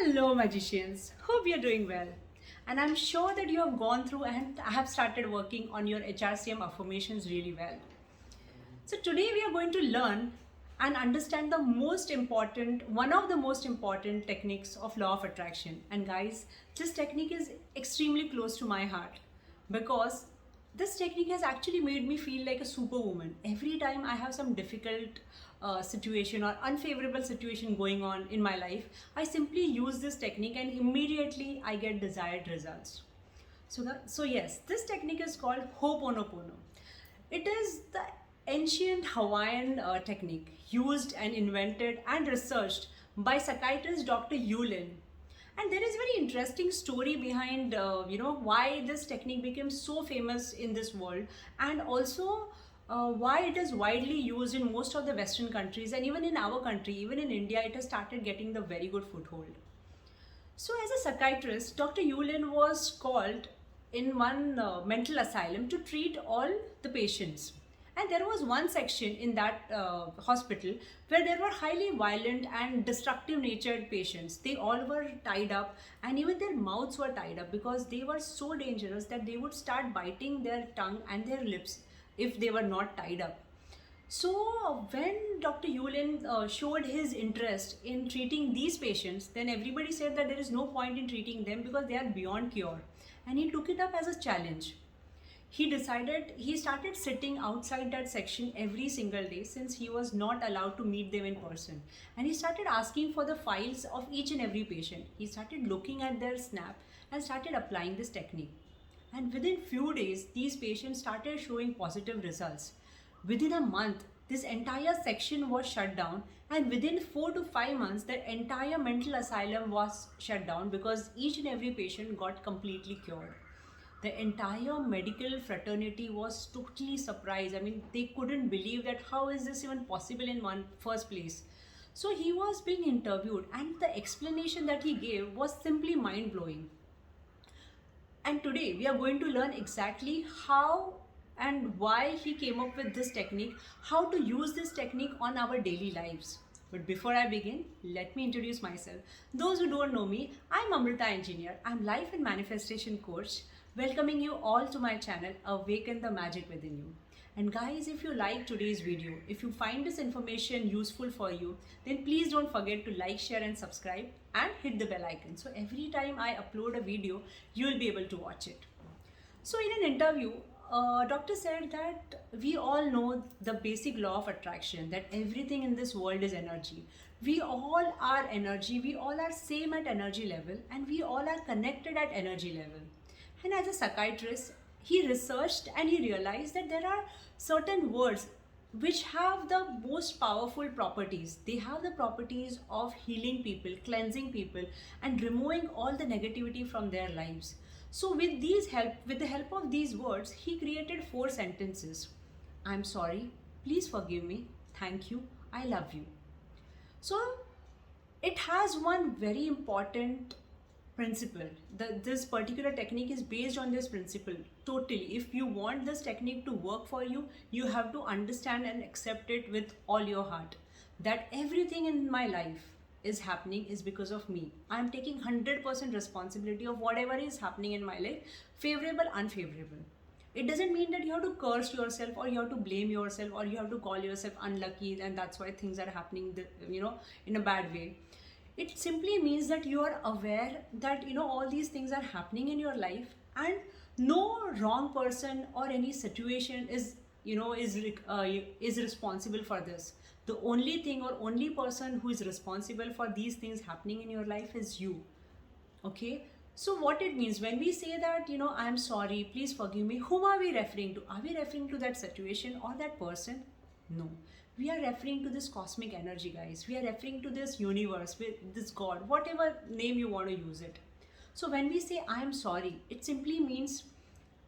Hello, magicians. Hope you're doing well. And I'm sure that you have gone through and have started working on your HRCM affirmations really well. So, today we are going to learn and understand one of the most important techniques of law of attraction. And, guys, this technique is extremely close to my heart because this technique has actually made me feel like a superwoman. Every time I have some difficult situation or unfavorable situation going on in my life, I simply use this technique and immediately I get desired results. So yes, this technique is called Ho'oponopono. It is the ancient Hawaiian technique used and invented and researched by psychiatrist Dr. Yulin. And there is a very interesting story behind why this technique became so famous in this world, and also why it is widely used in most of the Western countries, and even in our country, even in India, it has started getting the very good foothold. So, as a psychiatrist, Dr. Yulin was called in one mental asylum to treat all the patients. And there was one section in that hospital where there were highly violent and destructive natured patients. They all were tied up, and even their mouths were tied up because they were so dangerous that they would start biting their tongue and their lips if they were not tied up. So when Dr. Yulin showed his interest in treating these patients, then everybody said that there is no point in treating them because they are beyond cure. And he took it up as a challenge. He started sitting outside that section every single day since he was not allowed to meet them in person. And he started asking for the files of each and every patient. He started looking at their snap and started applying this technique. And within few days, these patients started showing positive results. Within a month, this entire section was shut down, and within 4 to 5 months, the entire mental asylum was shut down because each and every patient got completely cured. The entire medical fraternity was totally surprised. I mean, they couldn't believe that how is this even possible in one first place. So he was being interviewed, and the explanation that he gave was simply mind blowing. And today we are going to learn exactly how and why he came up with this technique, how to use this technique on our daily lives. But before I begin, let me introduce myself. Those who don't know me, I'm Amrita Engineer. I'm life and manifestation coach, welcoming you all to my channel, Awaken the Magic Within You. And guys, if you like today's video, if you find this information useful for you, then please don't forget to like, share and subscribe and hit the bell icon. So every time I upload a video, you'll be able to watch it. So in an interview, doctor said that we all know the basic law of attraction, that everything in this world is energy. We all are energy, we all are same at energy level, and we all are connected at energy level. And as a psychiatrist, he researched and he realized that there are certain words which have the most powerful properties. They have the properties of healing people, cleansing people, and removing all the negativity from their lives. So with the help of these words, he created 4 sentences. I'm sorry, please forgive me, thank you, I love you. So it has one very important principle. This particular technique is based on this principle totally. If you want this technique to work for you, you have to understand and accept it with all your heart, that everything in my life is happening is because of me. I am taking 100% responsibility of whatever is happening in my life, favorable, unfavorable. It doesn't mean that you have to curse yourself or you have to blame yourself or you have to call yourself unlucky and that's why things are happening in a bad way. It simply means that you are aware that all these things are happening in your life, and no wrong person or any situation is responsible for this. The only thing or only person who is responsible for these things happening in your life is you. Okay, so what it means when we say that I'm sorry, please forgive me, whom are we referring to? Are we referring to that situation or that person? No, we are referring to this cosmic energy, guys. We are referring to this universe, with this God, whatever name you want to use it. So when we say I'm sorry, it simply means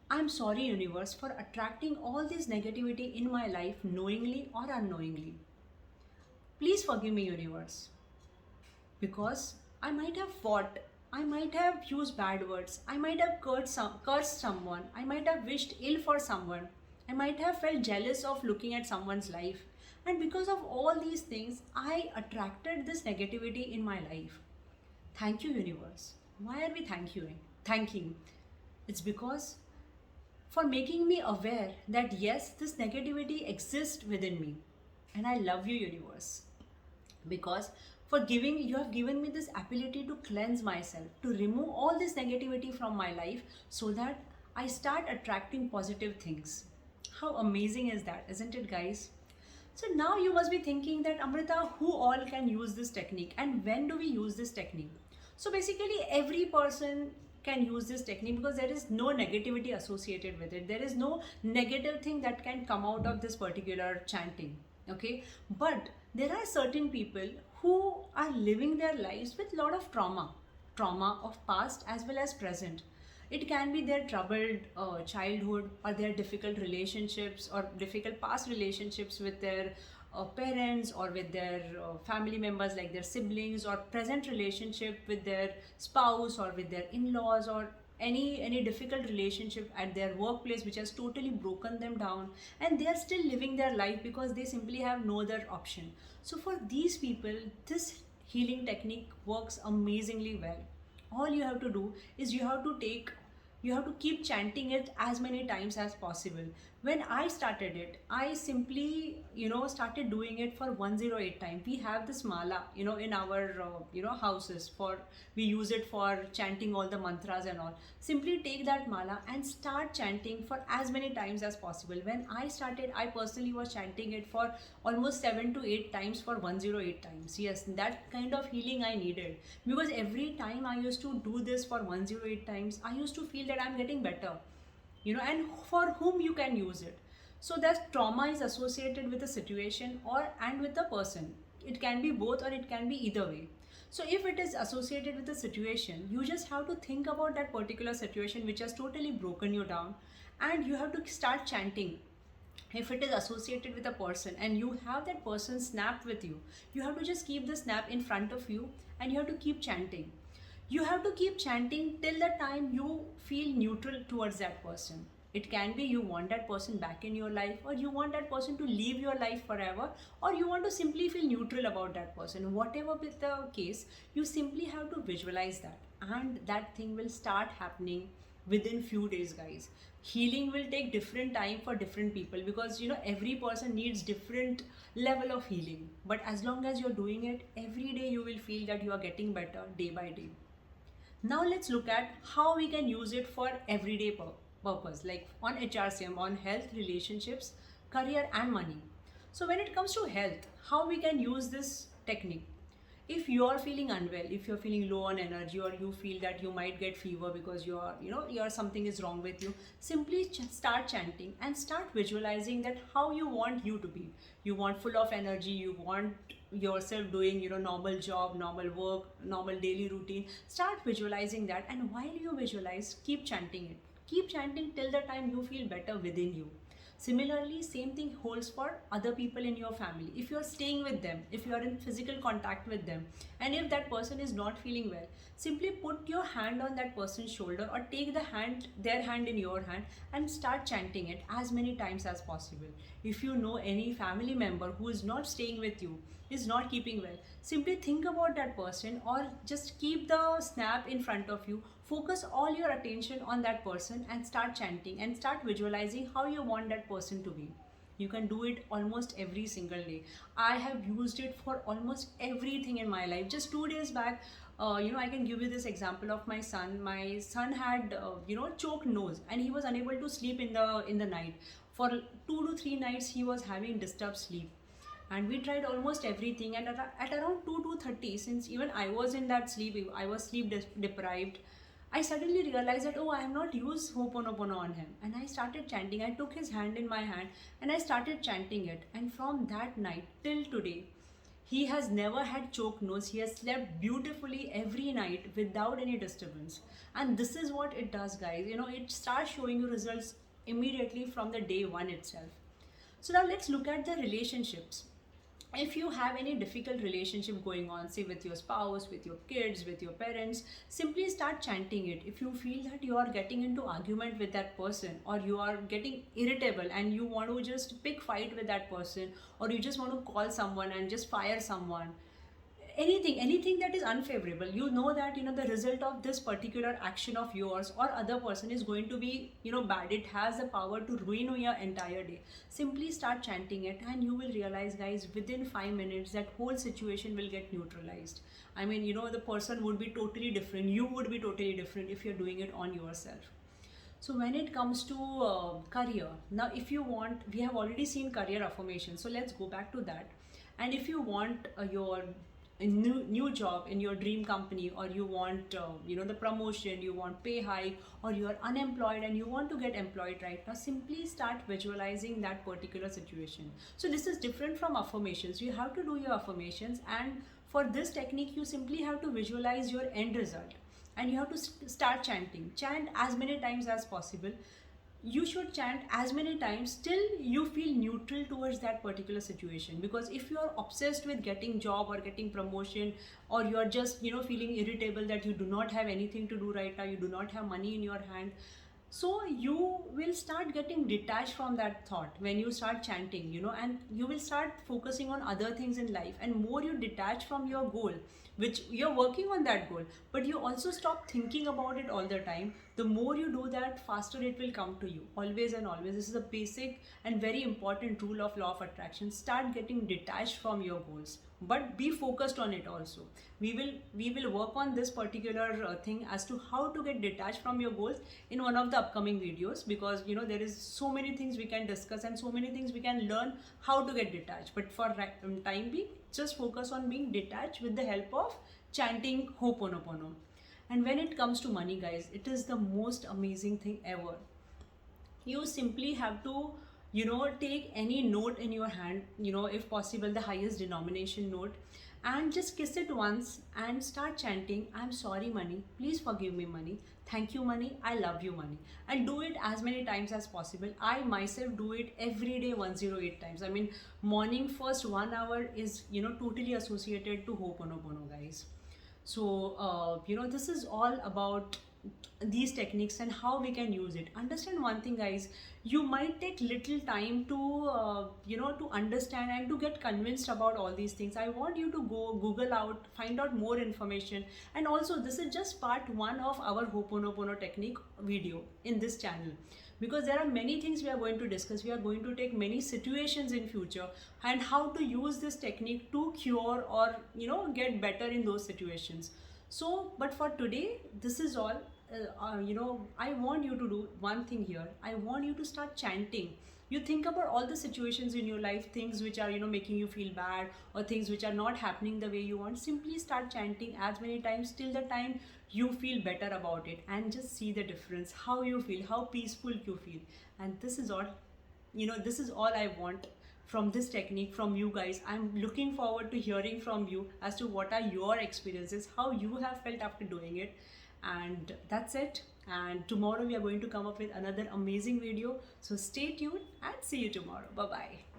I'm sorry, universe, for attracting all this negativity in my life knowingly or unknowingly. Please forgive me, universe, because I might have fought, I might have used bad words, I might have cursed someone, I might have wished ill for someone, I might have felt jealous of looking at someone's life. And because of all these things, I attracted this negativity in my life. Thank you, universe. Why are we thanking? It's because for making me aware that yes, this negativity exists within me. And I love you, universe, because for giving you have given me this ability to cleanse myself, to remove all this negativity from my life so that I start attracting positive things. How amazing is that, isn't it, guys? So now you must be thinking that Amrita, who all can use this technique and when do we use this technique? So basically, every person can use this technique because there is no negativity associated with it. There is no negative thing that can come out of this particular chanting. Okay, but there are certain people who are living their lives with a lot of trauma of past as well as present. It can be their troubled childhood or their difficult relationships or difficult past relationships with their parents or with their family members like their siblings, or present relationship with their spouse or with their in-laws, or any difficult relationship at their workplace which has totally broken them down, and they are still living their life because they simply have no other option. So for these people, this healing technique works amazingly well. All you have to do is you have to keep chanting it as many times as possible. When I started it, I simply started doing it for 108 times. We have this mala in our houses, for we use it for chanting all the mantras and all. Simply take that mala and start chanting for as many times as possible. When I started, I personally was chanting it for almost 7 to 8 times for 108 times. Yes, that kind of healing I needed, because every time I used to do this for 108 times, I used to feel that I'm getting better. And for whom you can use it. So that trauma is associated with a situation or and with a person. It can be both or it can be either way. So if it is associated with a situation, you just have to think about that particular situation which has totally broken you down, and you have to start chanting. If it is associated with a person and you have that person snapped with you, you have to just keep the snap in front of you and you have to keep chanting. You have to keep chanting till the time you feel neutral towards that person. It can be you want that person back in your life, or you want that person to leave your life forever, or you want to simply feel neutral about that person. Whatever be the case, you simply have to visualize that, and that thing will start happening within few days, guys. Healing will take different time for different people, because every person needs different level of healing. But as long as you're doing it every day, you will feel that you are getting better day by day. Now let's look at how we can use it for everyday purpose, like on HRCM, on health, relationships, career and money. So when it comes to health, how we can use this technique? If you are feeling unwell, if you're feeling low on energy, or you feel that you might get fever because you're something is wrong with you, simply start chanting and start visualizing that how you want you to be. You want full of energy, you want yourself doing normal job, normal work, normal daily routine. Start visualizing that, and while you visualize, keep chanting it. Keep chanting till the time you feel better within you. Similarly, same thing holds for other people in your family. If you are staying with them, if you are in physical contact with them, and if that person is not feeling well, simply put your hand on that person's shoulder, or take their hand in your hand, and start chanting it as many times as possible. If you know any family member who is not staying with you, is not keeping well, simply think about that person, or just keep the snap in front of you. Focus all your attention on that person and start chanting and start visualizing how you want that person to be. You can do it almost every single day. I have used it for almost everything in my life. Just 2 days back, I can give you this example of my son. My son had choked nose, and he was unable to sleep in the night. For 2 to 3 nights he was having disturbed sleep, and we tried almost everything. And at around 2 to 30, since even I was in that sleep, I was deprived, I suddenly realized that, oh, I have not used Ho'oponopono on him. And I started chanting. I took his hand in my hand and I started chanting it. And from that night till today, he has never had choke nose. He has slept beautifully every night without any disturbance. And this is what it does, guys. It starts showing you results immediately from the day one itself. So now let's look at the relationships. If you have any difficult relationship going on, say with your spouse, with your kids, with your parents, simply start chanting it. If you feel that you are getting into argument with that person, or you are getting irritable and you want to just pick fight with that person, or you just want to call someone and just fire someone, anything that is unfavorable, you know that the result of this particular action of yours or other person is going to be bad, it has the power to ruin your entire day, simply start chanting it, and you will realize, guys, within 5 minutes that whole situation will get neutralized. I mean, the person would be totally different, you would be totally different if you're doing it on yourself. So when it comes to career, now if you want, we have already seen career affirmation, so let's go back to that. And if you want your new job in your dream company, or you want the promotion, you want pay hike, or you are unemployed and you want to get employed right now, simply start visualizing that particular situation. So this is different from affirmations. You have to do your affirmations, and for this technique you simply have to visualize your end result, and you have to start chanting. Chant as many times as possible. You should chant as many times till you feel neutral towards that particular situation, because if you are obsessed with getting job or getting promotion, or you are just feeling irritable that you do not have anything to do right now, you do not have money in your hand, so you will start getting detached from that thought when you start chanting, and you will start focusing on other things in life, and more you detach from your goal, which you're working on that goal, but you also stop thinking about it all the time. The more you do that, faster it will come to you, always and always. This is a basic and very important rule of law of attraction. Start getting detached from your goals, but be focused on it also. We will work on this particular thing as to how to get detached from your goals in one of the upcoming videos, because there is so many things we can discuss and so many things we can learn how to get detached. But for time being, just focus on being detached with the help of chanting Ho'oponopono. And when it comes to money, guys, it is the most amazing thing ever. You simply have to take any note in your hand, if possible the highest denomination note, and just kiss it once and start chanting, I'm sorry money, please forgive me money, thank you money, I love you money. And do it as many times as possible. I myself do it every day 108 times. I mean, morning first 1 hour is totally associated to Ho'oponopono, guys. So this is all about these techniques and how we can use it. Understand one thing, guys, you might take little time to to understand and to get convinced about all these things. I want you to go Google out, find out more information. And also, this is just part 1 of our Ho'oponopono technique video in this channel, because there are many things we are going to discuss. We are going to take many situations in future and how to use this technique to cure or get better in those situations. So but for today, this is all. I want you to do one thing here. I want you to start chanting. You think about all the situations in your life, things which are making you feel bad, or things which are not happening the way you want. Simply start chanting as many times till the time you feel better about it, and just see the difference, how you feel, how peaceful you feel. And this is all, this is all I want from this technique from you guys. I'm looking forward to hearing from you as to what are your experiences, how you have felt after doing it. And that's it. And tomorrow we are going to come up with another amazing video. So stay tuned and see you tomorrow. Bye bye.